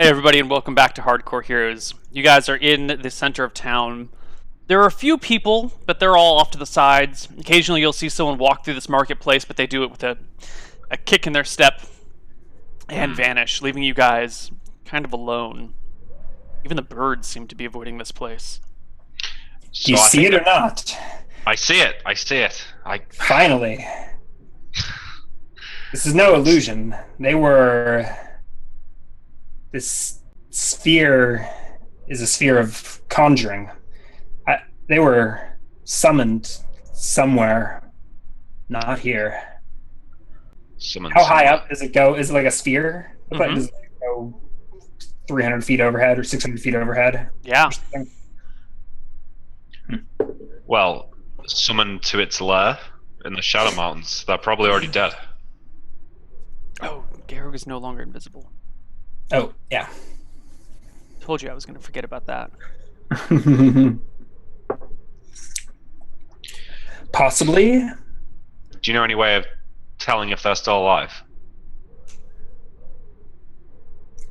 Hey everybody, and welcome back to Hardcore Heroes. You guys are in the center of town. There are a few people, but they're all off to the sides. Occasionally you'll see someone walk through this marketplace, but they do it with a kick in their step and vanish, leaving you guys kind of alone. Even the birds seem to be avoiding this place. Do you see it or not? I see it. I see it. Finally. This is no illusion. This sphere is a sphere of conjuring. They were summoned somewhere, not here. How high up does it go? Is it like a sphere? Like, does it go 300 feet overhead or 600 feet overhead? Yeah. Well, summoned to its lair in the Shadow Mountains. They're probably already dead. Oh, Garrug is no longer invisible. Oh, yeah. Told you I was going to forget about that. Possibly. Do you know any way of telling if they're still alive?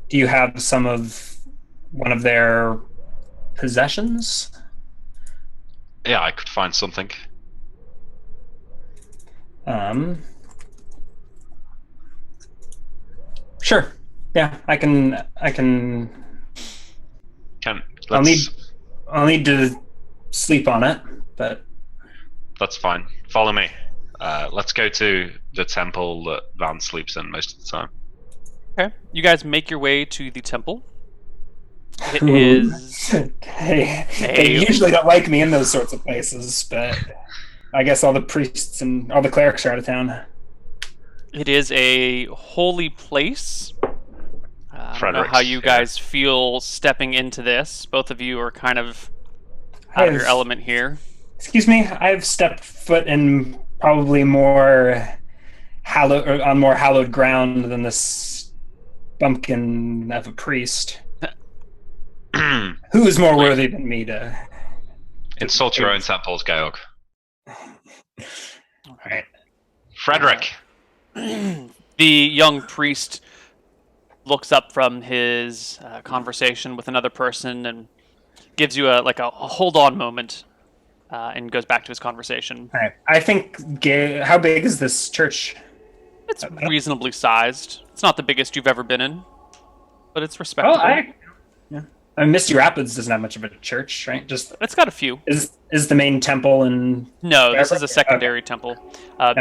Do you have one of their possessions? Yeah, I could find something. Sure. Yeah, I can. I'll need to sleep on it, but that's fine. Follow me. Let's go to the temple that Van sleeps in most of the time. Okay, you guys make your way to the temple. It is. They usually don't like me in those sorts of places, but I guess all the priests and all the clerics are out of town. It is a holy place. I don't know how you guys feel stepping into this. Both of you are kind of out of your element here. Excuse me, I've stepped foot in probably more hallowed ground than this bumpkin of a priest. Who is more worthy than me to insult your own temples, Georg? All right. Frederick. The young priest looks up from his conversation with another person and gives you a hold on moment and goes back to his conversation. All right. I think, how big is this church? It's reasonably sized. It's not the biggest you've ever been in, but it's respectable. Misty Rapids doesn't have much of a church, right? It's got a few. Is the main temple in? No, this is a secondary temple.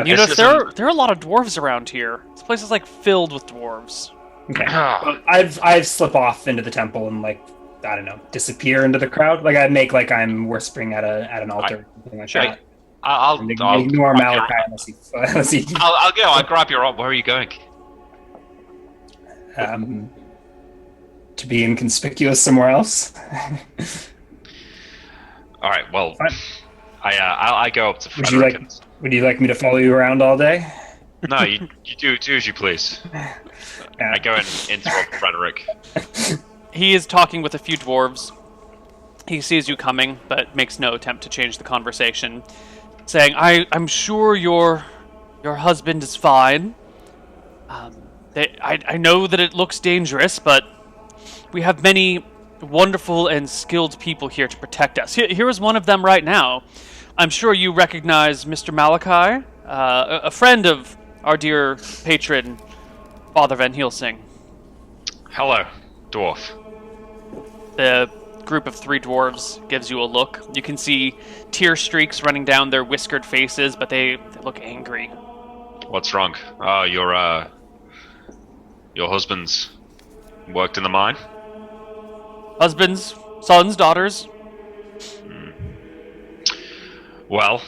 You notice there are a lot of dwarves around here. This place is like filled with dwarves. Okay. Well, I've slip off into the temple and I don't know, disappear into the crowd. Like I make like I'm whispering at an altar, something like that. I'll ignore Malachi unless he. I'll go. I'll grab your arm. Where are you going? To be inconspicuous somewhere else. All right. Well, I go up to Frederick. Would you like me to follow you around all day? No, you do as you please. I go and interrupt Frederick. He is talking with a few dwarves. He sees you coming, but makes no attempt to change the conversation, saying, I'm sure your husband is fine. I know that it looks dangerous, but we have many wonderful and skilled people here to protect us. Here is one of them right now. I'm sure you recognize Mr. Malachi, a friend of our dear patron, Father Van Helsing. Hello, dwarf. The group of 3 dwarves gives you a look. You can see tear streaks running down their whiskered faces, but they look angry. What's wrong? Oh, your husband's worked in the mine? Husbands, sons, daughters. Well,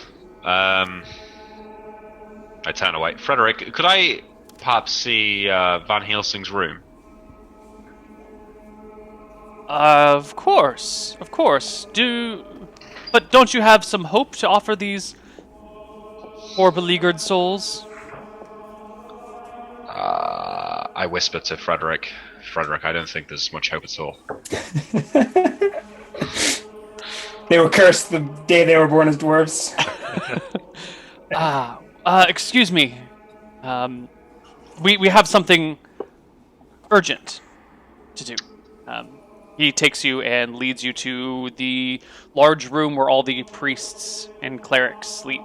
I turn away. Frederick, could I perhaps see Van Helsing's room? Of course. But don't you have some hope to offer these poor beleaguered souls? I whisper to Frederick. Frederick, I don't think there's much hope at all. They were cursed the day they were born as dwarves. Excuse me. We have something urgent to do. He takes you and leads you to the large room where all the priests and clerics sleep.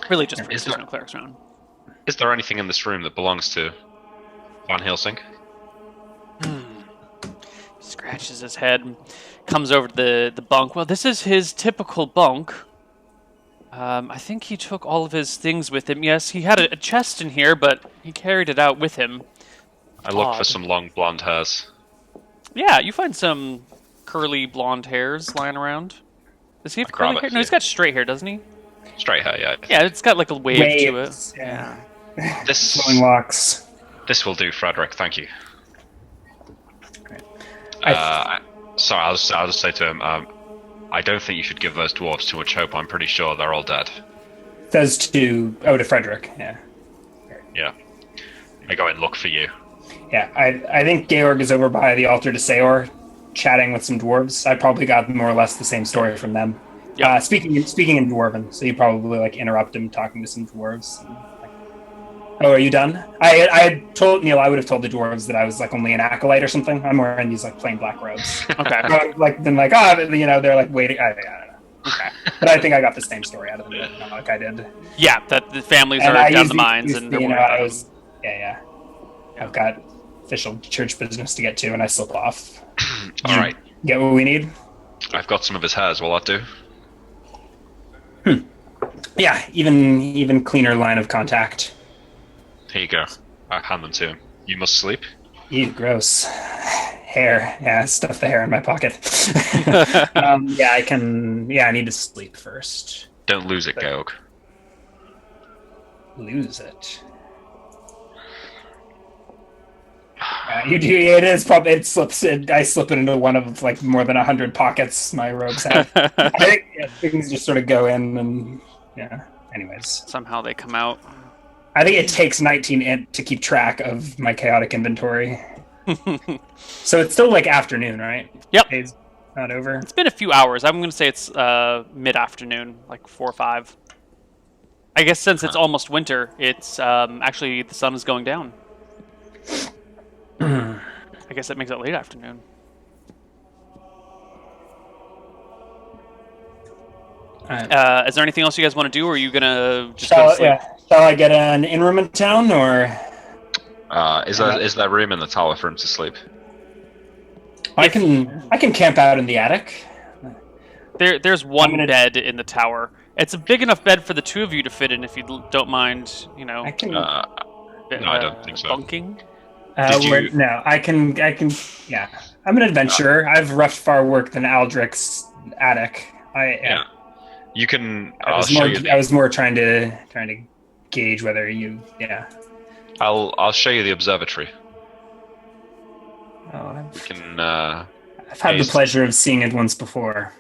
Really, just priests. There's no clerics around. Is there anything in this room that belongs to Van Helsing? Scratches his head, comes over to the bunk. Well, this is his typical bunk. I think he took all of his things with him. Yes, he had a chest in here, but he carried it out with him. I look for some long blonde hairs. Yeah, you find some curly blonde hairs lying around. Does he have curly hair? No, he's got straight hair, doesn't he? Straight hair, yeah. Yeah, it's got like a wave to it. Yeah. This flowing locks. This will do, Frederick. Thank you. Sorry, I'll just say to him. I don't think you should give those dwarves too much hope. I'm pretty sure they're all dead. Says to Frederick. Yeah. Yeah. I go and look for you. Yeah, I think Georg is over by the altar to Seor, chatting with some dwarves. I probably got more or less the same story from them. Yeah. Speaking in Dwarven, so you probably interrupt him talking to some dwarves. Oh, are you done? I had told Neal I would have told the dwarves that I was only an acolyte or something. I'm wearing these plain black robes. Okay. They're waiting. I don't know. Okay. But I think I got the same story out of them like I did. Yeah, that the families are down the mines and they're worried. Yeah. I've got official church business to get to, and I slip off. All right. Get what we need? I've got some of his hairs. Will that do? Yeah, even cleaner line of contact. Here you go. I hand them to him. You must sleep. Ew, gross. Hair. Yeah, stuff the hair in my pocket. Yeah, I can. Yeah, I need to sleep first. Don't lose it, Georg. Lose it. You do. It is probably. It slips. I slip it into one of more than 100 pockets my robes have. I think things just sort of go in, and Anyways, somehow they come out. I think it takes 19 int to keep track of my chaotic inventory. So it's still afternoon, right? Yep. Day's not over. It's been a few hours. I'm going to say it's mid-afternoon, 4 or 5. I guess since it's almost winter, it's actually the sun is going down. I guess that makes it late afternoon. Is there anything else you guys want to do, or are you going to just go to sleep? Yeah. Shall I get an in-room in town, or...? Is there room in the tower for him to sleep? I can camp out in the attic. There's one bed in the tower. It's a big enough bed for the two of you to fit in, if you don't mind, I can... no, I don't think so. Bunking? No, I can, yeah. I'm an adventurer. I've roughed far work than Aldrich's attic. Yeah. You can... I was more trying to gauge whether you... Yeah. I'll show you the observatory. Oh, We can... I've had the pleasure of seeing it once before.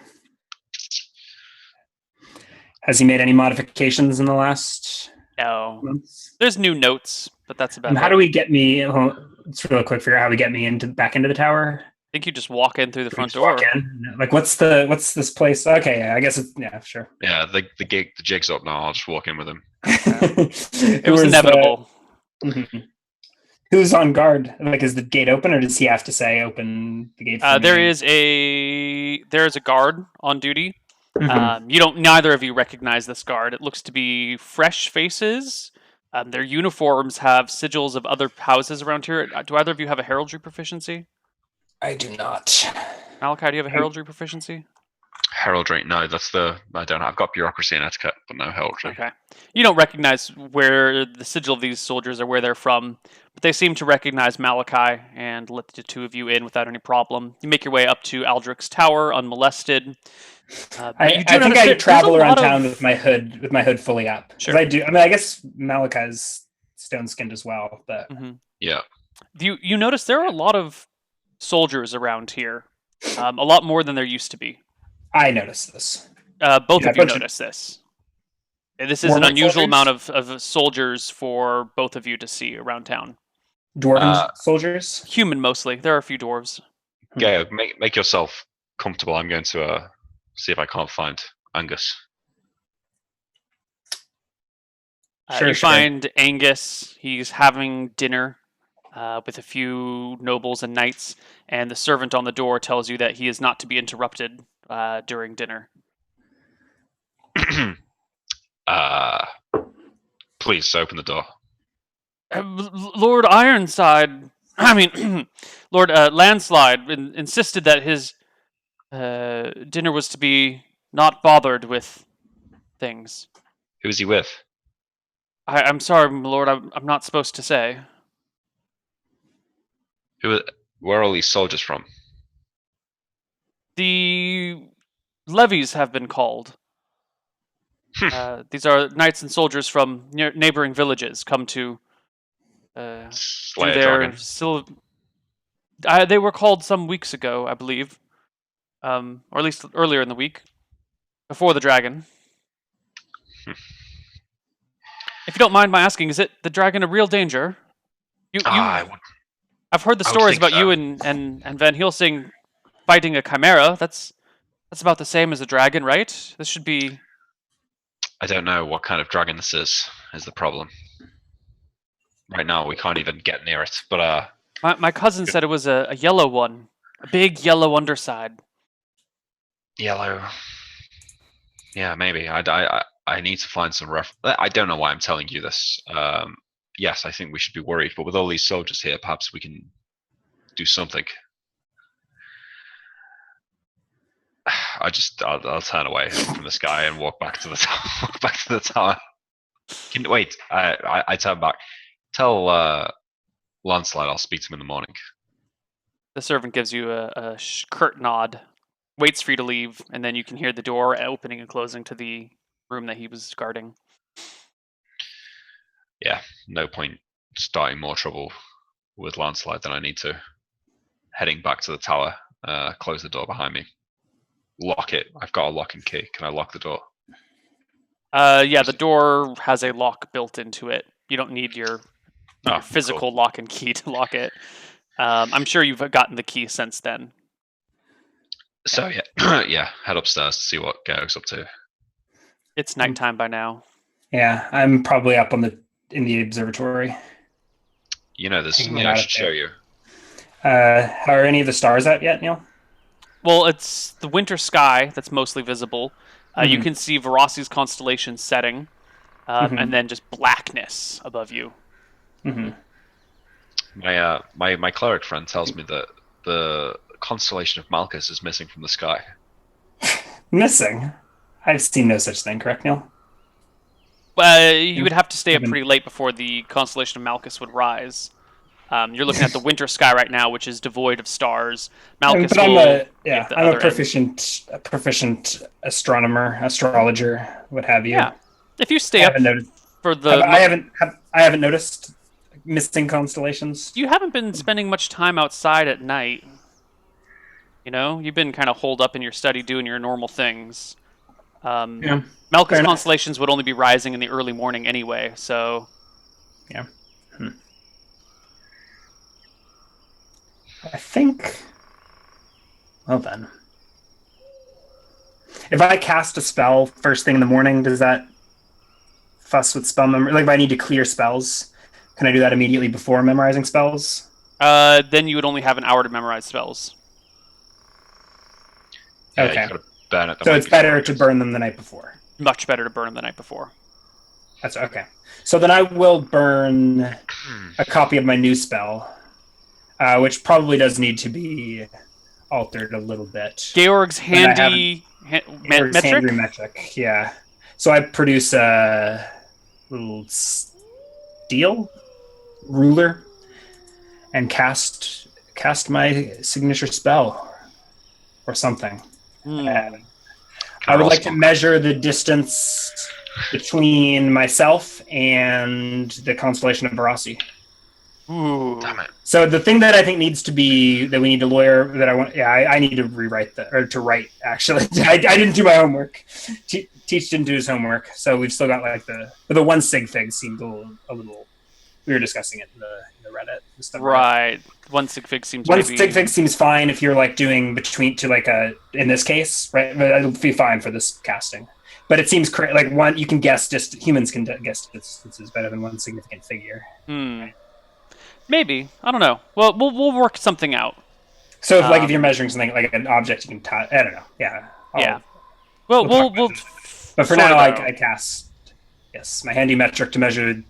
Has he made any modifications in the last months? There's new notes, but that's about it. How do we get me... It's real quick, figure out how we get me back into the tower. I think you just walk in through the front door. Walk in? What's this place? Okay, yeah, I guess it's... Yeah, sure. Yeah, the jig's up now. I'll just walk in with him. It was inevitable. Mm-hmm. Who's on guard? Is the gate open, or does he have to say open the gate? There is a guard on duty. Mm-hmm. Neither of you recognize this guard. It looks to be fresh faces. Their uniforms have sigils of other houses around here. Do either of you have a heraldry proficiency? I do not. Malachi, do you have a heraldry proficiency? Heraldry? No, I don't. I've got bureaucracy and etiquette, but no heraldry. Okay. You don't recognize where the sigil of these soldiers or where they're from, but they seem to recognize Malachi and let the two of you in without any problem. You make your way up to Aldrich's tower unmolested. I think I travel around town with my hood fully up. Sure. I do. I mean, I guess Malachi's stone-skinned as well, but yeah. You notice there are a lot of soldiers around here, a lot more than there used to be. I noticed this. Both of you notice this. This is an unusual amount of soldiers for both of you to see around town. Dwarven soldiers? Human mostly. There are a few dwarves. Yeah, make yourself comfortable. I'm going to see if I can't find Angus. You find Angus. He's having dinner. with a few nobles and knights, and the servant on the door tells you that he is not to be interrupted during dinner. Please open the door. Lord Ironside, Lord Landslide insisted that his dinner was to be not bothered with things. Who is he with? I'm sorry, my lord, I'm not supposed to say. Where are all these soldiers from? The levies have been called. These are knights and soldiers from neighboring villages come to do Slay a their dragon. they were called some weeks ago, I believe, or at least earlier in the week, before the dragon. If you don't mind my asking, is the dragon a real danger? I've heard the stories about you and Van Helsing fighting a chimera. That's about the same as a dragon, right? This should be. I don't know what kind of dragon this is the problem. Right now, we can't even get near it. But my cousin said it was a yellow one, a big yellow underside. Yellow. Yeah, maybe. I need to find some I don't know why I'm telling you this. Yes, I think we should be worried, but with all these soldiers here, perhaps we can do something. I'll turn away from this guy and walk back to the tower. Wait, I turn back. Tell Lancelot I'll speak to him in the morning. The servant gives you a curt nod, waits for you to leave, and then you can hear the door opening and closing to the room that he was guarding. Yeah, no point starting more trouble with Lancelot than I need to. Heading back to the tower, close the door behind me. Lock it. I've got a lock and key. Can I lock the door? Yeah, the door has a lock built into it. You don't need your physical lock and key to lock it. I'm sure you've gotten the key since then. So yeah, head upstairs to see what Garrick's up to. It's nighttime by now. Yeah, I'm probably up in the observatory. You know, there's something I should show you. Are any of the stars out yet, Neal? Well, it's the winter sky that's mostly visible. You can see Verosi's constellation setting, and then just blackness above you. Mm-hmm. My cleric friend tells me that the constellation of Malchus is missing from the sky. Missing? I've seen no such thing, correct, Neal? You would have to stay up pretty late before the constellation of Malchus would rise. You're looking at the winter sky right now, which is devoid of stars. Malchus I'm a proficient astronomer, astrologer, what have you. Yeah, if you stay up for the, I haven't noticed missing constellations. You haven't been spending much time outside at night. You know, you've been kind of holed up in your study doing your normal things. Malchus constellations would only be rising in the early morning anyway, so. Yeah. I think. Well then, if I cast a spell first thing in the morning, does that fuss with spell memory? Like, if I need to clear spells, can I do that immediately before memorizing spells? Then you would only have an hour to memorize spells. Yeah, okay. So it's better to burn them the night before. Much better to burn them the night before. That's okay. So then I will burn a copy of my new spell. Which probably does need to be altered a little bit. Georg's handy metric? Yeah. So I produce a little steel ruler and cast my signature spell or something. I would like to measure the distance between myself and the constellation of Verosi. Ooh. Damn it. So the thing that I think needs to be that we need to lawyer that I want. Yeah, I need to rewrite that or to write. Actually, I didn't do my homework. Teach didn't do his homework, so we've still got like the one sig fig seemed a little. We were discussing it in the Reddit and stuff. Right, one sig fig seems. Sig fig seems fine if you're like doing between to like a in this case, right? But it'll be fine for this casting. But it seems like one you can guess. Just humans can guess distances better than one significant figure. Hmm. Maybe. I don't know. Well, we'll work something out. So if you're Um, measuring something like an object, you can touch. I don't know. Yeah. yeah. I'll, Well, we'll talk about we'll it. But for sort now, it I out. cast my handy metric to measure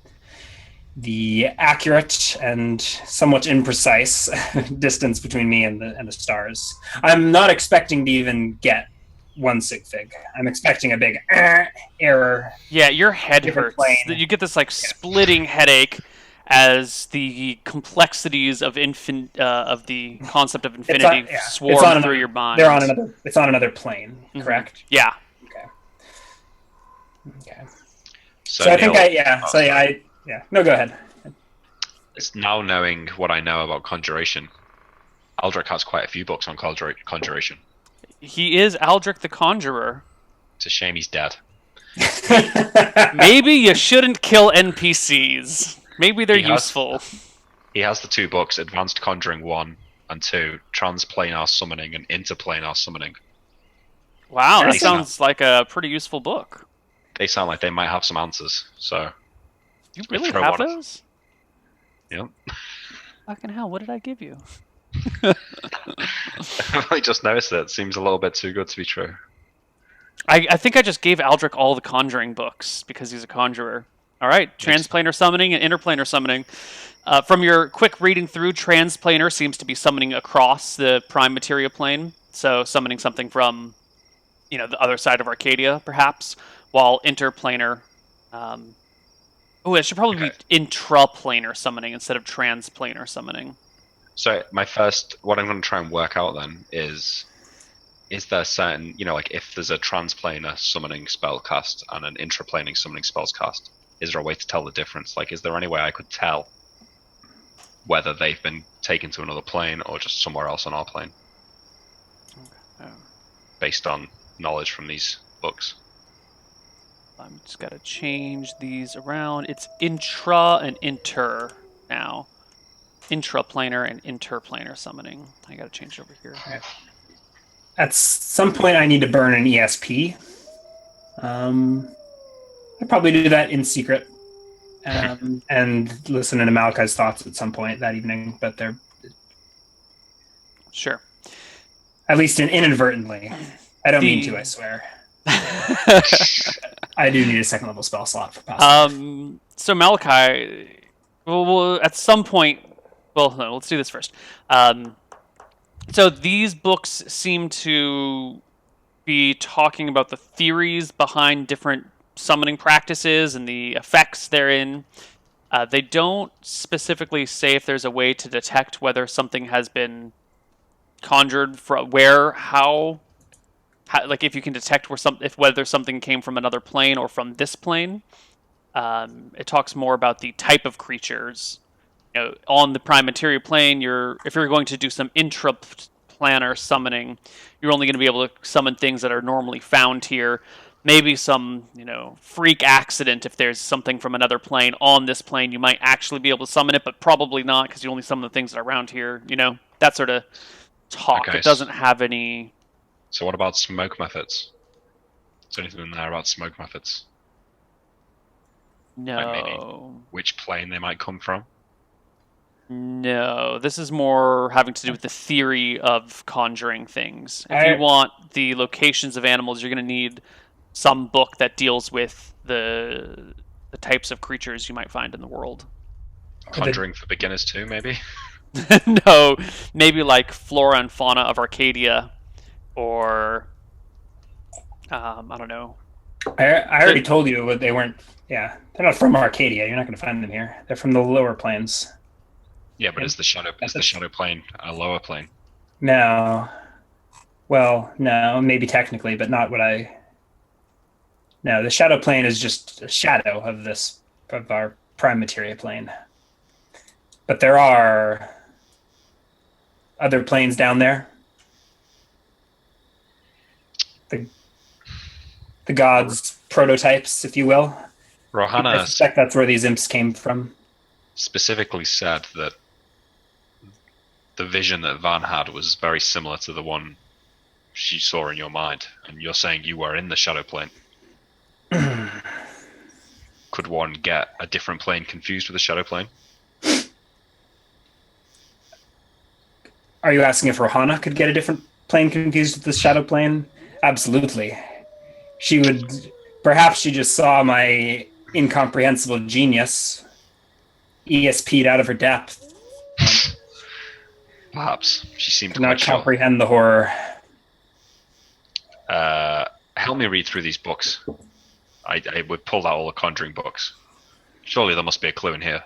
the accurate and somewhat imprecise distance between me and the stars. I'm not expecting to even get one sig fig. I'm expecting a big error, Yeah, your head different hurts. plane. You get this like Yeah. splitting headache as the complexities of of the concept of It's on, infinity yeah. It's swarm on through another. your They're on mind. another. It's on another plane. Correct. Yeah. Okay. Okay. So So I think Neil, So yeah. No, go ahead. it's now knowing what I know about conjuration. Aldrich has quite a few books on conjuration. He is Aldrich the Conjurer. It's a shame he's dead. Maybe you shouldn't kill NPCs. Maybe they're He has- useful. He has the 2 books, Advanced Conjuring 1 and 2, Transplanar Summoning and Interplanar Summoning. Wow, that They sound, sounds like a pretty useful book. they sound like they might have some answers. So You I really throw have one of- those? Yep. Fucking hell, what did I give you? I just noticed it. Seems a little bit too good to be true. I think I just gave Aldrich all the Conjuring books because he's a conjurer. All right, transplanar summoning and interplanar summoning. From your quick reading through, transplanar seems to be summoning across the prime materia plane, so summoning something from, the other side of Arcadia, perhaps. While interplanar, it should probably be intraplanar summoning instead of transplanar summoning. So what I'm going to try and work out then is there certain, like if there's a transplanar summoning spell cast and an intraplanar summoning spells cast, is there a way to tell the difference? Like, is there any way I could tell whether they've been taken to another plane or just somewhere else on our plane? Okay. Based on knowledge from these books. I'm just got to change these around. It's intra and inter now. Intraplanar and interplanar summoning. I got to change it over here. Right. At some point, I need to burn an ESP. I probably do that in secret, and listen to Malachi's thoughts at some point that evening. But they're Sure. At least inadvertently. I don't mean to. I swear. I do need a 2nd level spell slot for passive. So Malachi, well, at some point. Well, no, let's do this first. So these books seem to be talking about the theories behind different summoning practices and the effects therein. They don't specifically say if there's a way to detect whether something has been conjured from where, how like if you can detect whether something came from another plane or from this plane. It talks more about the type of creatures. On the prime materia plane, if you're going to do some intraplanar summoning, you're only going to be able to summon things that are normally found here. Maybe some, freak accident. If there's something from another plane on this plane, you might actually be able to summon it, but probably not because you only summon the things that are around here. That sort of talk. Okay. It doesn't have any. So what about smoke methods? Is there anything in there about smoke methods? No. Like maybe which plane they might come from? No, this is more having to do with the theory of conjuring things. If you want the locations of animals, you're going to need some book that deals with the types of creatures you might find in the world. Conjuring for beginners too, maybe? No, maybe like flora and fauna of Arcadia, or I don't know. I already told you what they weren't. Yeah, they're not from Arcadia. You're not going to find them here. They're from the lower planes. Yeah, but is the shadow plane a lower plane? No. Well, no, maybe technically, but not what I. No, the shadow plane is just a shadow of our prime materia plane. But there are other planes down there. The gods' prototypes, if you will. I Rohanna suspect that's where these imps came from. specifically said that the vision that Van had was very similar to the one she saw in your mind, and you're saying you were in the shadow plane. Could one get a different plane confused with the shadow plane? Are you asking if Rohana could get a different plane confused with the shadow plane? Absolutely. She would. Perhaps she just saw my incomprehensible genius ESP'd out of her depth. Perhaps. She seemed Could not quite sure. comprehend the horror. Help me read through these books. I would pull out all the conjuring books. Surely there must be a clue in here.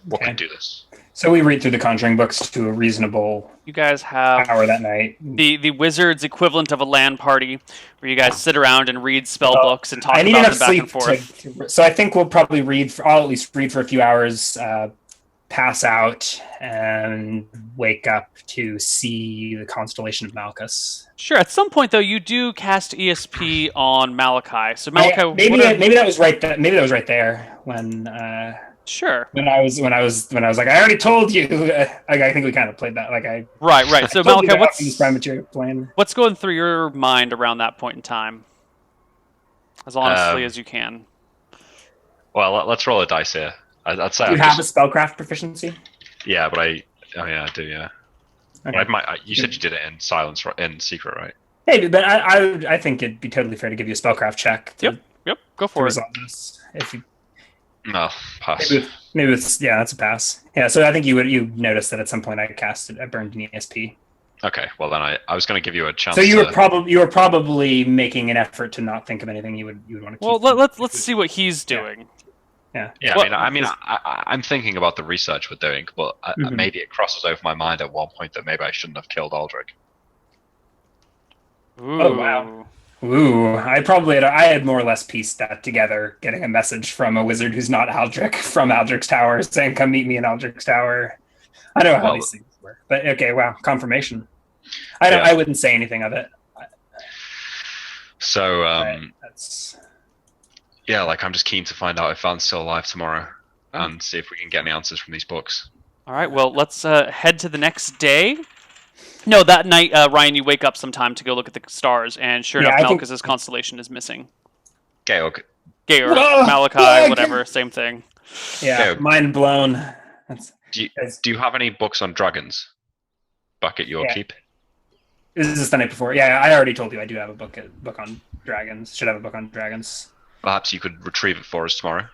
What Okay. can do this? So we read through the Conjuring books to a reasonable You guys have hour that night. the wizard's equivalent of a LAN party, where you guys sit around and read spell Well, books and talk I need about enough them back and sleep forth. so I think we'll probably read. I'll at least read for a few hours, pass out, and wake up to see the constellation of Malchus. Sure. At some point, though, you do cast ESP on Malachi. So Malachi, Maybe that was right. Maybe that was right there when. Sure. When I was like, I already told you. I think we kind of played that. Like I. Right. So told you Malachi, that this premature plan. what's going through your mind around that point in time? As honestly as you can. Well, let's roll a dice here. I'd say Do you have a spellcraft proficiency? Yeah, but I do. Yeah. Okay. But you said you did it in silence, in secret, right? Hey, but I think it'd be totally fair to give you a spellcraft check. To, Yep. Go to for it. resolve this. If you No, pass. maybe it's that's a pass. Yeah, so I think you noticed that at some point I burned an ESP. Okay, well then I was going to give you a chance. So you were probably making an effort to not think of anything you would want to keep. Well, let's see what he's doing. Yeah. Yeah, Well, I'm thinking about the research we're doing, but maybe it crosses over my mind at one point that maybe I shouldn't have killed Aldrich. Ooh. Oh, wow. Ooh, I had more or less pieced that together, getting a message from a wizard who's not Aldrich from Aldrich's Tower saying, "Come meet me in Aldrich's Tower." I don't know how these things work, but okay, wow, confirmation. I wouldn't say anything of it. So, that's yeah, like I'm just keen to find out if Van's still alive tomorrow and see if we can get any answers from these books. All right. Well, let's head to the next day. No, that night, Ryan, you wake up sometime to go look at the stars, and sure enough, Malchus's constellation is missing. Georg. Malachi, whatever, same thing. Yeah, mind blown. Do you have any books on dragons? Bucket your keep. This is the night before. Yeah, I already told you I do have a book on dragons. Should have a book on dragons. Perhaps you could retrieve it for us tomorrow.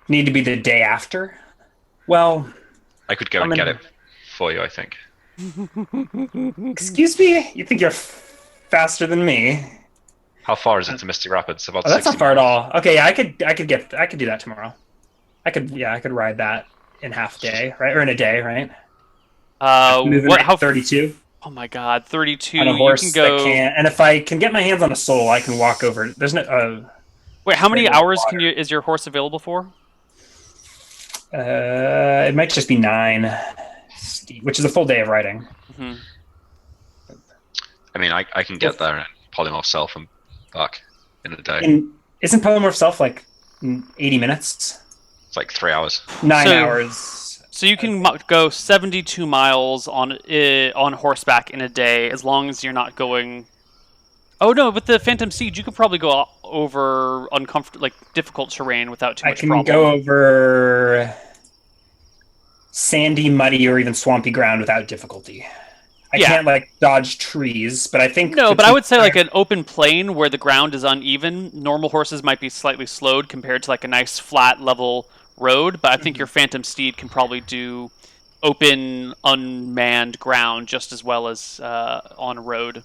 Need to be the day after. Well, I could go and get it for you, I think. Excuse me? You think you're faster than me? How far is it to Misty Rapids? About that's 60 not far at miles. all. Okay, I could do that tomorrow. I could ride that in half day, right? Or in a day, right? How 32? Oh my God, 32. On a horse you can go. that can, and if I can get my hands on a soul, I can walk over. There's no. Wait, how many hours is your horse available for? It might just be 9, which is a full day of riding. Mm-hmm. I mean, I can get there and polymorph self and back in a day. Isn't polymorph self like 80 minutes? It's like 3 hours. 9 hours. So you can go 72 miles on horseback in a day, as long as you're not going. Oh no! With the Phantom Siege, you could probably go over difficult terrain without too much problem. I can go over sandy, muddy, or even swampy ground without difficulty. I can't dodge trees, but I think but I would say like an open plain where the ground is uneven. Normal horses might be slightly slowed compared to like a nice flat level road, but I think your Phantom Steed can probably do open, unmanned ground just as well as on a road.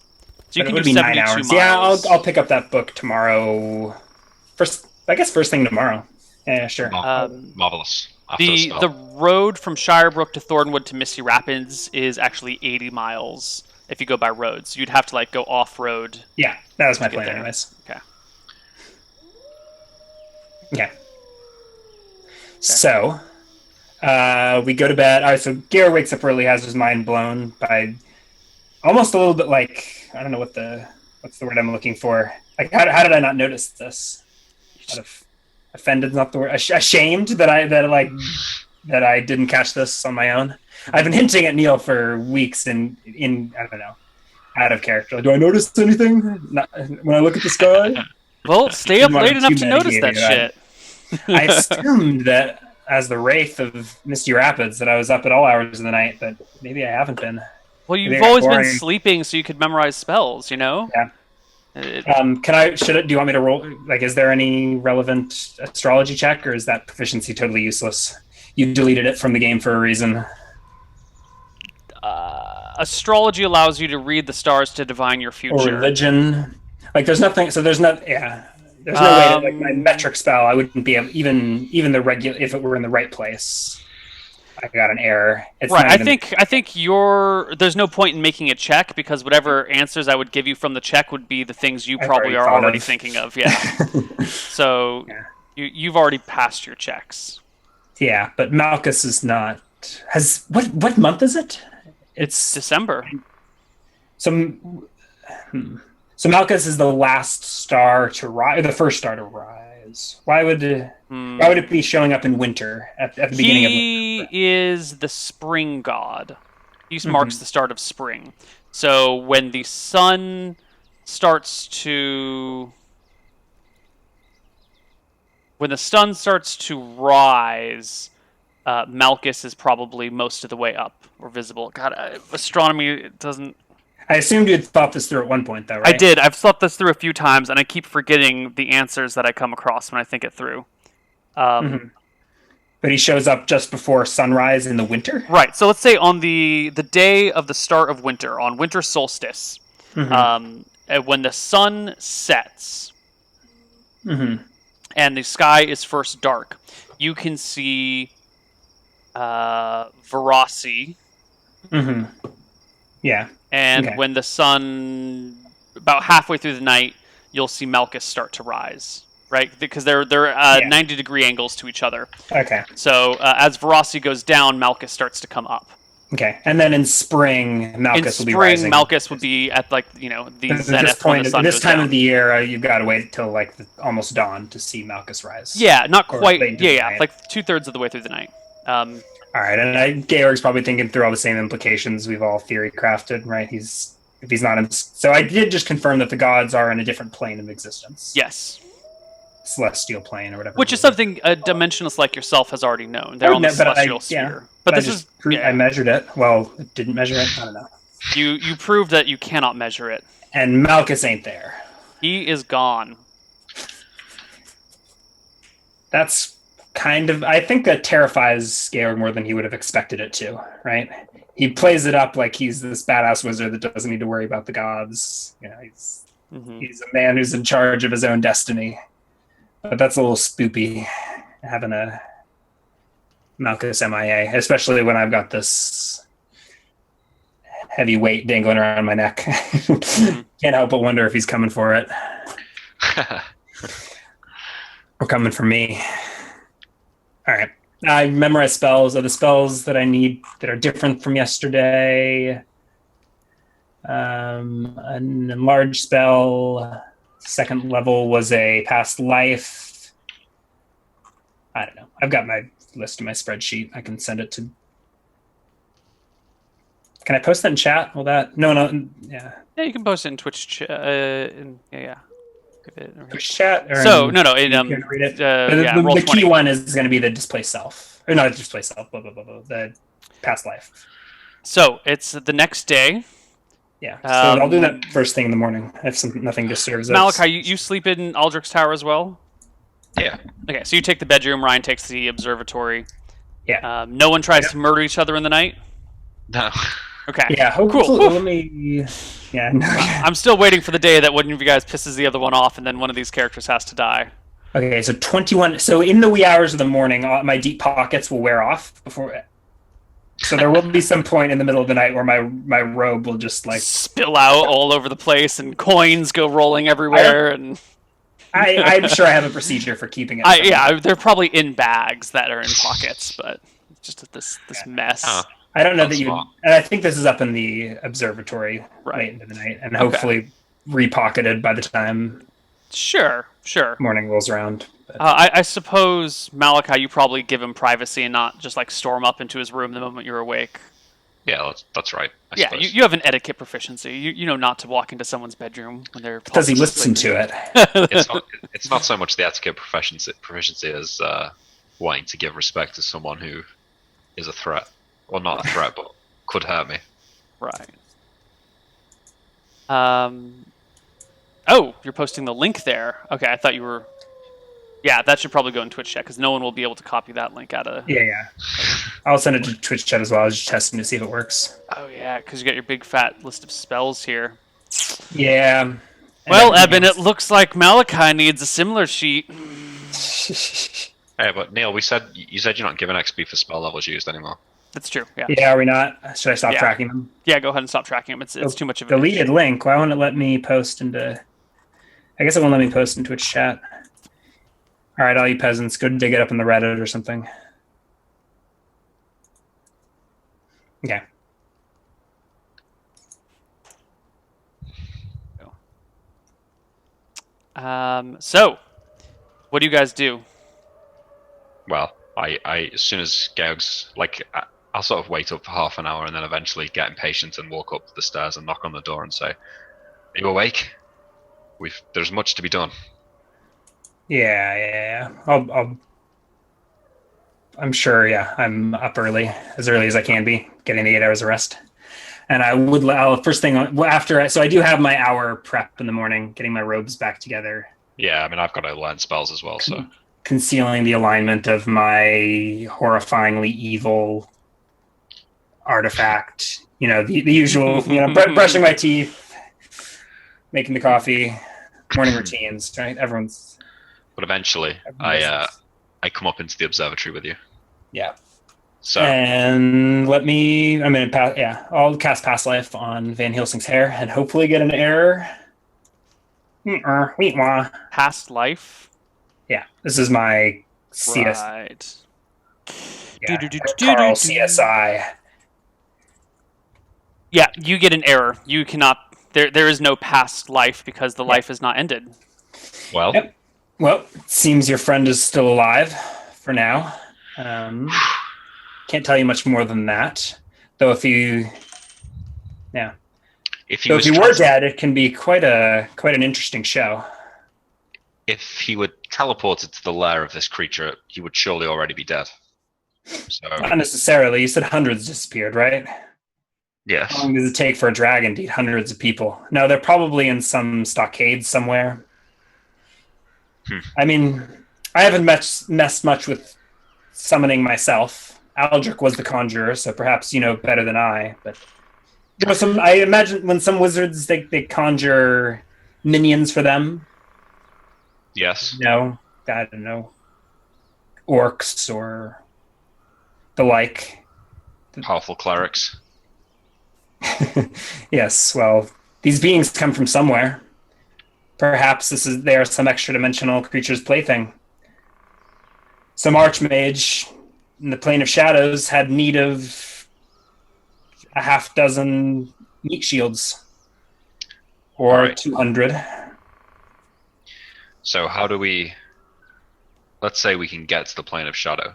So you can do 72 miles. Yeah, I'll pick up that book tomorrow. First thing tomorrow. Yeah, sure. Marvelous. The road from Shirebrook to Thornwood to Misty Rapids is actually 80 miles if you go by road. So you'd have to go off-road. Yeah, that was my plan anyways. Okay. Yeah. So, we go to bed. All right, so Gare wakes up early, has his mind blown by almost a little bit I don't know what's the word I'm looking for. Like, how did I not notice this? Offended is not the word. Ashamed that I didn't catch this on my own. I've been hinting at Neal for weeks in I don't know, out of character. Do I notice anything when I look at the sky? Well, stay up late enough to notice that shit. I assumed that as the wraith of Misty Rapids that I was up at all hours of the night, but maybe I haven't been. Well, Maybe you've I got always been boring. sleeping, so you could memorize spells. You know. Yeah. It- Do you want me to roll? Like, is there any relevant astrology check, or is that proficiency totally useless? You deleted it from the game for a reason. astrology allows you to read the stars to divine your Or future. religion. Like, there's nothing. So there's not. Yeah. There's no way to like my metric spell. I wouldn't be able, even the regular if it were in the right place. I got an error. It's Right. not even, I think there's no point in making a check because whatever answers I would give you from the check would be the things you I've probably already are thought already of. thinking of. Yeah. So Yeah. you've already passed your checks. Yeah, but Malchus is not. Has what month is it? It's December. So so Malchus is the last star to rise, the first star to rise. Why would it be showing up in winter at the beginning of winter? He is the spring god. He marks the start of spring. So when the sun starts to rise, Malchus is probably most of the way up or visible. God, astronomy it doesn't. I assumed you'd thought this through at one point, though, right? I did. I've thought this through a few times, and I keep forgetting the answers that I come across when I think it through. But he shows up just before sunrise in the winter. Right. So let's say on the day of the start of winter, on winter solstice, when the sun sets and the sky is first dark, you can see Verasi. Yeah. And Okay. when the sun, about halfway through the night, you'll see Malchus start to rise, right? Because they're 90-degree angles to each other. Okay. So as Verasi goes down, Malchus starts to come up. Okay. And then in spring, Malchus will be In spring, rising. Malchus would be at the At zenith when the sun this goes time down. of the year, you've got to wait till like almost dawn to see Malchus rise. Yeah, not Or quite. late into the Yeah, night. like 2/3 of the way through the night. All right, and Georg's probably thinking through all the same implications we've all theory crafted, right? If he's not in. So I did just confirm that the gods are in a different plane of existence. Yes, Celestial plane or whatever. which is something a dimensionalist like yourself has already known. They're on the celestial sphere. But this is I measured it. Well, it didn't measure it. I don't know. you proved that you cannot measure it. And Malchus ain't there. He is gone. That's kind of. I think that terrifies Georg more than he would have expected it to. Right? He plays it up like he's this badass wizard that doesn't need to worry about the gods. You know, he's a man who's in charge of his own destiny. But that's a little spoopy, having a Malchus MIA, especially when I've got this heavy weight dangling around my neck. Can't help but wonder if he's coming for it. Or coming for me. All right. I memorize spells. Are the spells that I need that are different from yesterday? An enlarged spell. Second level was a past life. I don't know. I've got my list in my spreadsheet. I can send it to. Can I post that in chat? Will that? No. Yeah. Yeah, you can post it in Twitch. Yeah. Twitch chat. Or So in, no. you can read it. Roll the 20. key one is going to be the displaced self, or not displaced self. Blah blah blah blah. The past life. So it's the next day. Yeah. So I'll do that first thing in the morning if nothing disturbs us. Malachi, you sleep in Aldrich's tower as well? Yeah. Okay, so you take the bedroom. Ryan takes the observatory. Yeah. No one tries to murder each other in the night. No. Okay. Yeah. Hopefully, Cool. let me. Yeah. No. I'm still waiting for the day that one of you guys pisses the other one off, and then one of these characters has to die. Okay. So 21. So in the wee hours of the morning, my deep pockets will wear off before. So there will be some point in the middle of the night where my robe will just like spill out all over the place, and coins go rolling everywhere. And I'm sure I have a procedure for keeping it. They're probably in bags that are in pockets, but just this mess. I don't know That's that you. smart. And I think this is up in the observatory late into the night, and hopefully repocketed by the time Sure. morning rolls around. But, I suppose, Malachi, you probably give him privacy and not just like storm up into his room the moment you're awake. Yeah, that's right. I Yeah, suppose. you have an etiquette proficiency. You know not to walk into someone's bedroom when they're. does he possibly listen sleeping. to it? It's not so much the etiquette proficiency as wanting to give respect to someone who is a threat. Well, not a threat, but could hurt me. Right. Oh, you're posting the link there. Okay, I thought you were. Yeah, that should probably go in Twitch chat because no one will be able to copy that link out of. Yeah. I'll send it to Twitch chat as well. I was just testing to see if it works. Oh yeah, because you got your big fat list of spells here. Yeah. And Well, everything Eben, it else. looks like Malachi needs a similar sheet. Hey, but Neal, you said you're not giving XP for spell levels used anymore. That's true. Yeah. Yeah, are we not? Should I stop Yeah. tracking them? Yeah. Go ahead and stop tracking them. It's too much of a Deleted link. Why won't it let me post into? I guess it won't let me post in Twitch chat. All right, all you peasants, go dig it up in the Reddit or something. Okay. So, what do you guys do? Well, I as soon as Georg's I'll sort of wait up for half an hour and then eventually get impatient and walk up the stairs and knock on the door and say, "Are you awake? There's much to be done." Yeah. I'm sure. Yeah, I'm up early as I can be, getting the 8 hours of rest. And I'll first thing after. So I do have my hour prep in the morning, getting my robes back together. Yeah, I mean I've got to learn spells as well, so Concealing the alignment of my horrifyingly evil artifact. The usual. Brushing my teeth, making the coffee, morning routines. Right, everyone's. But eventually, I come up into the observatory with you. Yeah. So and I'm gonna pass. Yeah, I'll cast Past Life on Van Helsing's hair and hopefully get an error. Past life. Yeah, this is my CS. Right. Yeah, Carl CSI. Yeah, you get an error. You cannot. There is no past life because the life is not ended. well, Yep. Well, it seems your friend is still alive for now. Can't tell you much more than that. Though if you were dead, it can be quite an interesting show. If he would teleported to the lair of this creature, he would surely already be dead. So not necessarily. You said hundreds disappeared, right? Yes. How long does it take for a dragon to eat hundreds of people? No, they're probably in some stockade somewhere. I mean, I haven't messed much with summoning myself. Aldrich was the conjurer, so perhaps you know better than I. But there was I imagine when some wizards they conjure minions for them. Yes. No, I don't know, orcs or the like. Powerful clerics. Yes. Well, these beings come from somewhere. Perhaps they are some extra dimensional creature's plaything. Some archmage in the plane of shadows had need of a half dozen meat shields, or right. 200. So how do we? Let's say we can get to the plane of shadow.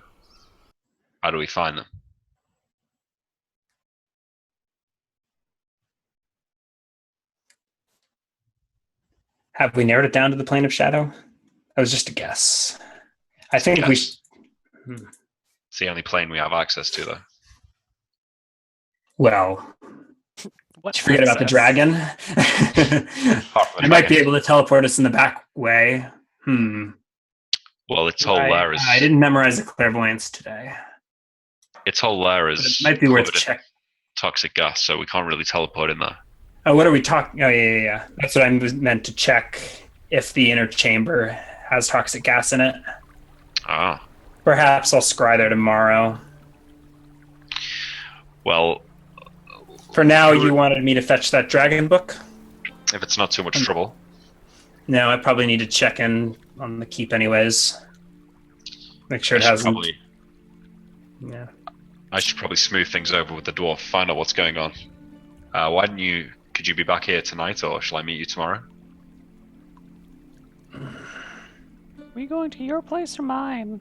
How do we find them? Have we narrowed it down to the plane of shadow? That was just a guess. I think we. It's the only plane we have access to, though. Well, What? forget about the dragon. I might be able to teleport us in the back way. Well, its whole lair is. I didn't memorize the clairvoyance today. Its whole lair But it is. might be worth covered in checking. toxic gas, so we can't really teleport in there. Oh, what are we talking? Oh, yeah. That's what I meant to check if the inner chamber has toxic gas in it. Ah. Perhaps I'll scry there tomorrow. Well. For now, you wanted me to fetch that dragon book? If it's not too much trouble. No, I probably need to check in on the keep anyways. Make sure it hasn't. Yeah. I should probably smooth things over with the dwarf, find out what's going on. Why don't you? Could you be back here tonight, or shall I meet you tomorrow? Are we going to your place or mine?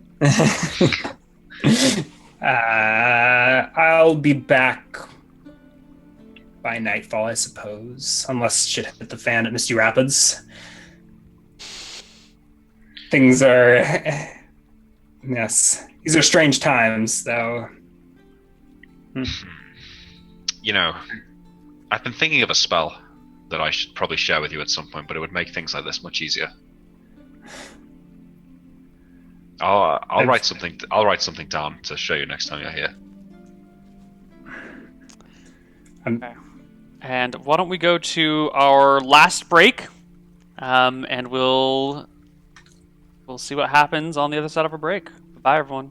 I'll be back by nightfall, I suppose, unless shit hit the fan at Misty Rapids. Things are Yes, these are strange times, though. You know, I've been thinking of a spell that I should probably share with you at some point, but it would make things like this much easier. I'll write something. I'll write something down to show you next time you're here. Okay. And why don't we go to our last break, and we'll see what happens on the other side of our break. Bye, everyone.